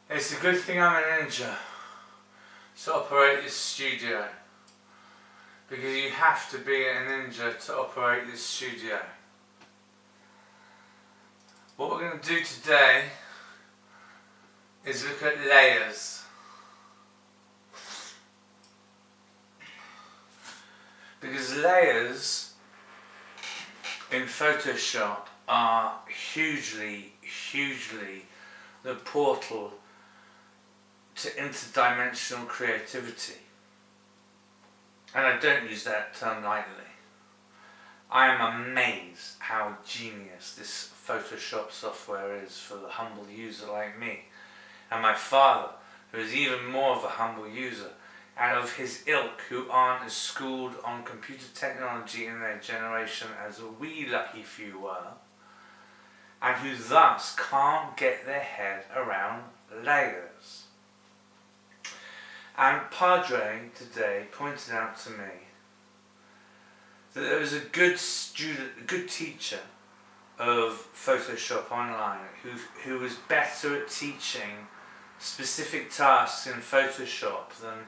It's a good thing I'm a ninja to operate this studio, because you have to be a ninja to operate this studio. What we're going to do today is look at layers. Because layers in Photoshop are hugely the portal to interdimensional creativity. And I don't use that term lightly. I am amazed how genius this Photoshop software is for the humble user like me. And my father, who is even more of a humble user, and of his ilk who aren't as schooled on computer technology in their generation as we lucky few were, and who thus can't get their head around layers. And Padre today pointed out to me that there was a good student, a good teacher of Photoshop online who was better at teaching specific tasks in Photoshop than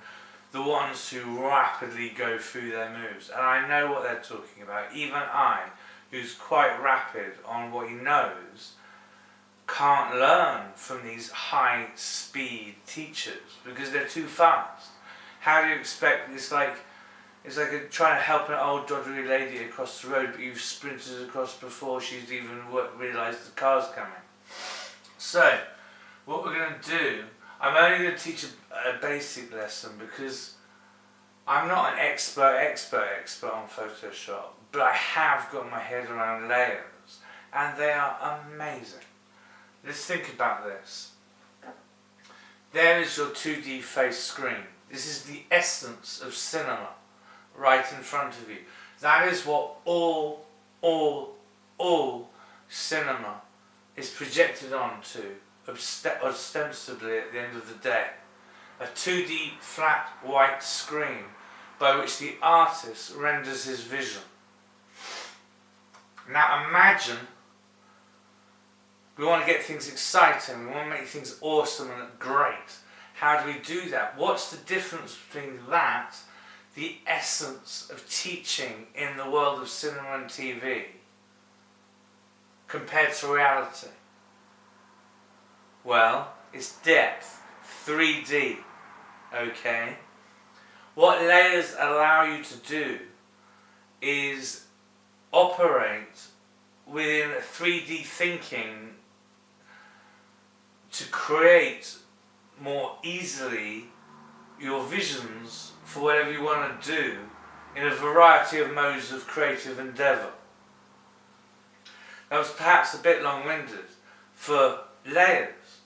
the ones who rapidly go through their moves. And I know what they're talking about. Even I, who's quite rapid on what he knows, can't learn from these high speed teachers because they're too fast. How do you expect, it's like trying to help an old doddery lady across the road, but you've sprinted across before she's even realised the car's coming. So, what we're going to do, I'm only going to teach a basic lesson because I'm not an expert on Photoshop, but I have got my head around layers, and they are amazing. Let's think about this. There is your 2D face screen. This is the essence of cinema right in front of you. That is what all cinema is projected onto, ostensibly at the end of the day. A 2D flat white screen by which the artist renders his vision. Now imagine we want to get things exciting, we want to make things awesome and great. How do we do that? What's the difference between that, the essence of teaching in the world of cinema and TV, compared to reality? Well, it's depth, 3D, okay? What layers allow you to do is operate within 3D thinking to create more easily your visions for whatever you want to do in a variety of modes of creative endeavour. That was perhaps a bit long-winded for layers,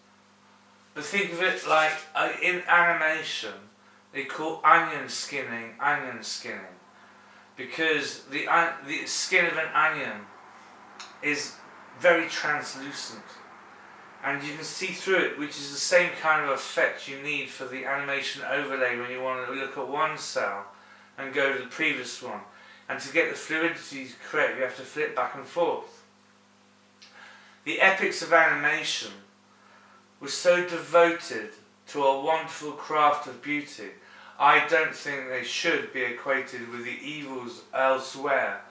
but think of it like in animation they call onion skinning, because the skin of an onion is very translucent and you can see through it, which is the same kind of effect you need for the animation overlay when you want to look at one cell and go to the previous one. And to get the fluidity correct, you have to flip back and forth. The epics of animation were so devoted to a wonderful craft of beauty, I don't think they should be equated with the evils elsewhere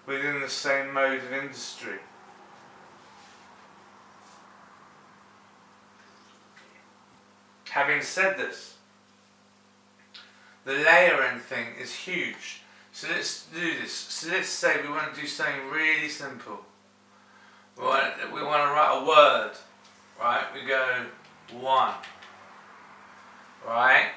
within the same mode of industry. Having said this, the layering thing is huge. So let's do this. So let's say we want to do something really simple. We want to write a word, right? We go 1, right?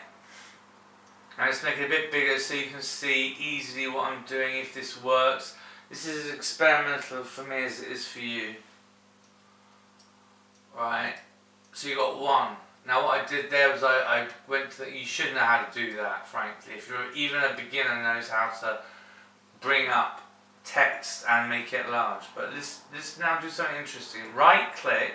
And let's make it a bit bigger so you can see easily what I'm doing, if this works. This is as experimental for me as it is for you. Right? So you got 1. Now what I did there was I went to you should know how to do that, frankly. If you're even a beginner knows how to bring up text and make it large. But let's now do something interesting. Right click.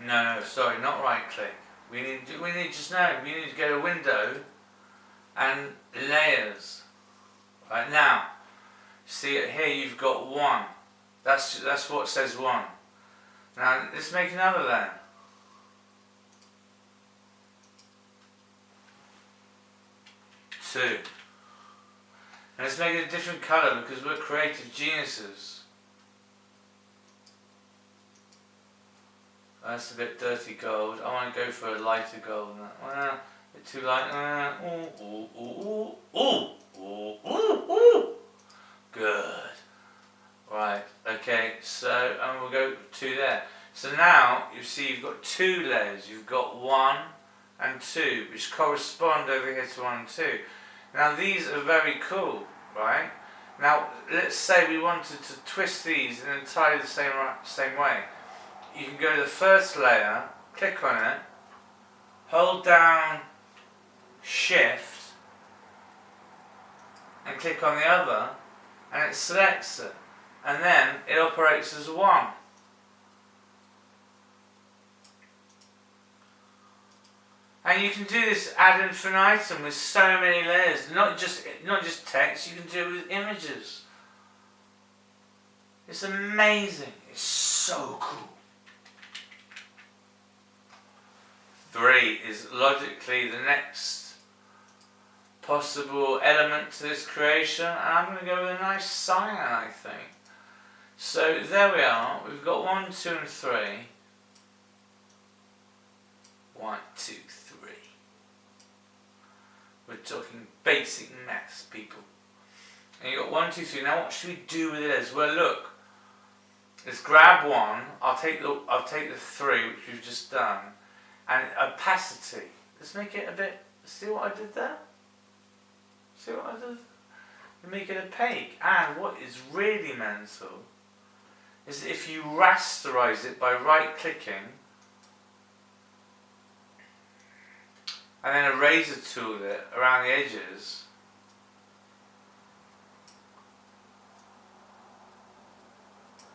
No, sorry, not right click. We need to go to Window and Layers. Right now, see it here, you've got 1. That's what says 1. Now let's make another layer. Two. And let's make it a different colour because we're creative geniuses. That's a bit dirty gold. I want to go for a lighter gold. A bit too light. Good. Right. Okay. So and we'll go 2 there. So now you see you've got 2 layers. You've got 1 and 2, which correspond over here to 1 and 2. Now these are very cool, right? Now let's say we wanted to twist these in entirely the same way. You can go to the first layer, click on it, hold down Shift, and click on the other, and it selects it, and then it operates as 1. And you can do this ad infinitum with so many layers, not just text, you can do it with images. It's amazing, it's so cool. 3 is logically the next possible element to this creation, and I'm going to go with a nice cyan, I think. So there we are, we've got 1, 2 and 3. 1, 2, 3. We're talking basic maths, people. And you got 1, 2, 3. Now what should we do with this? Well, look. Let's grab 1. I'll take the 3, which we've just done, and opacity. Let's make it a bit. See what I did there? See what I did? Make it opaque. And what is really mental is that if you rasterize it by right-clicking and then a razor tool it around the edges,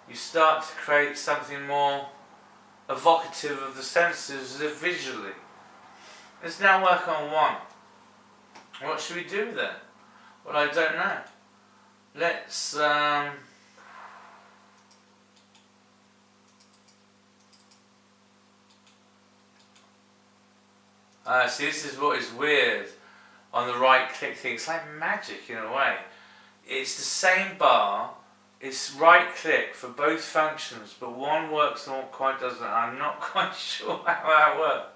you start to create something more evocative of the senses visually. Let's now work on 1. What should we do with it? Well, I don't know. Let's see, this is what is weird on the right click thing. It's like magic in a way. It's the same bar. It's right click for both functions, but one works and one quite doesn't. I'm not quite sure how that works.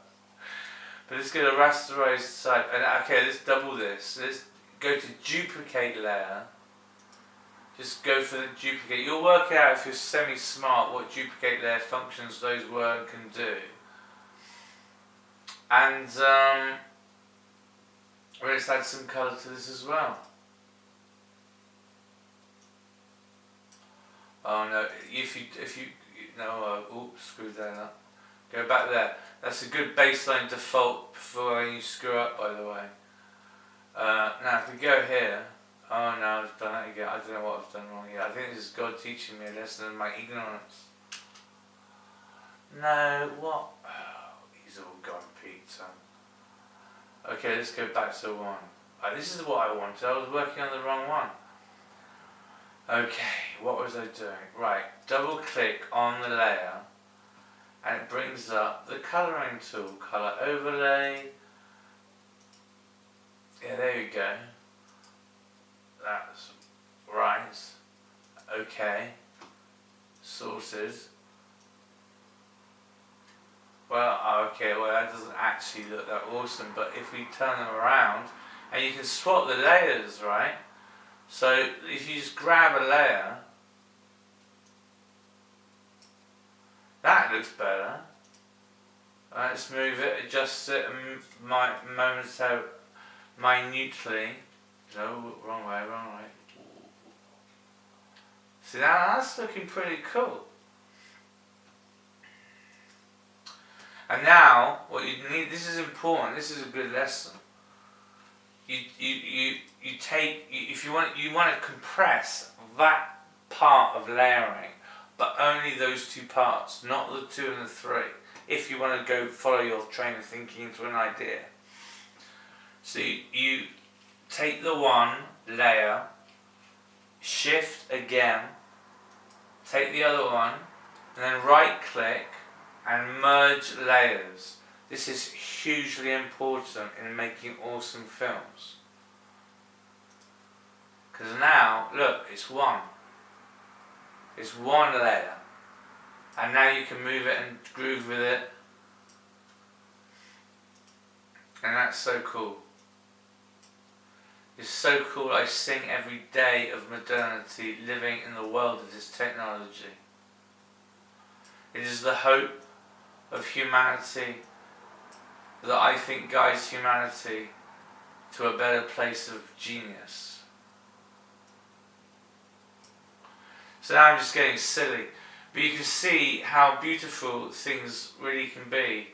But let's get a rasterized type. And okay, let's double this. Let's go to duplicate layer. Just go for the duplicate. You'll work out if you're semi-smart what duplicate layer functions those were and can do. And let's add some colour to this as well. Oh no! If you no, oops, screwed that up. Go back there. That's a good baseline default before you screw up, by the way. Now if we go here, oh no, I've done it again. I don't know what I've done wrong here. I think this is God teaching me a lesson in my ignorance. No, what? Oh, he's all gone, Peter. Okay, let's go back to 1. This is what I wanted. I was working on the wrong one. Okay, what was I doing? Right, double click on the layer and it brings up the colouring tool, colour overlay. Yeah, there you go. That's right. Okay, sorted. Well, okay, well that doesn't actually look that awesome, but if we turn them around, and you can swap the layers, right? So if you just grab a layer, that looks better. Right, let's move it, adjust it, and minutely. No, wrong way, wrong way. See, now that's looking pretty cool. And now, what you need, this is important, this is a good lesson. You take, if you want to compress that part of layering, but only those 2 parts, not the 2 and the 3, if you want to go follow your train of thinking into an idea. So you take the 1 layer, shift again, take the other one, and then right click and merge layers. This is hugely important in making awesome films. Because now, look, it's one. It's one layer. And now you can move it and groove with it. And that's so cool. It's so cool. I sing every day of modernity, living in the world of this technology. It is the hope of humanity that I think guides humanity to a better place of genius. So now I'm just getting silly, but you can see how beautiful things really can be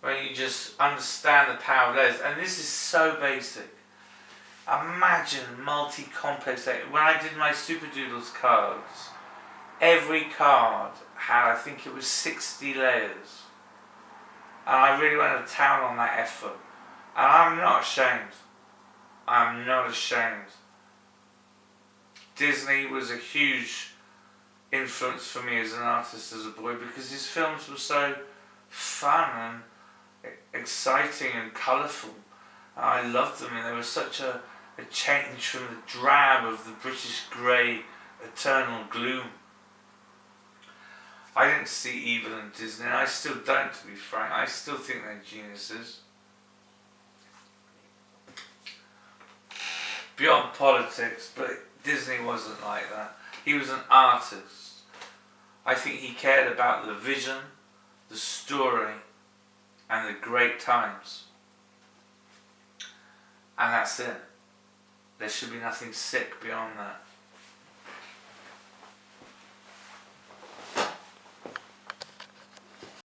when you just understand the power of layers. And this is so basic. Imagine multi-complex layers. When I did my Super Doodles cards, every card had, I think it was 60 layers. And I really went to town on that effort. And I'm not ashamed. I'm not ashamed. Disney was a huge influence for me as an artist as a boy, because his films were so fun and exciting and colourful. I loved them, and there was such a change from the drab of the British grey eternal gloom. I didn't see evil in Disney, and I still don't, to be frank. I still think they're geniuses. Beyond politics, but Disney wasn't like that. He was an artist. I think he cared about the vision, the story, and the great times. And that's it. There should be nothing sick beyond that.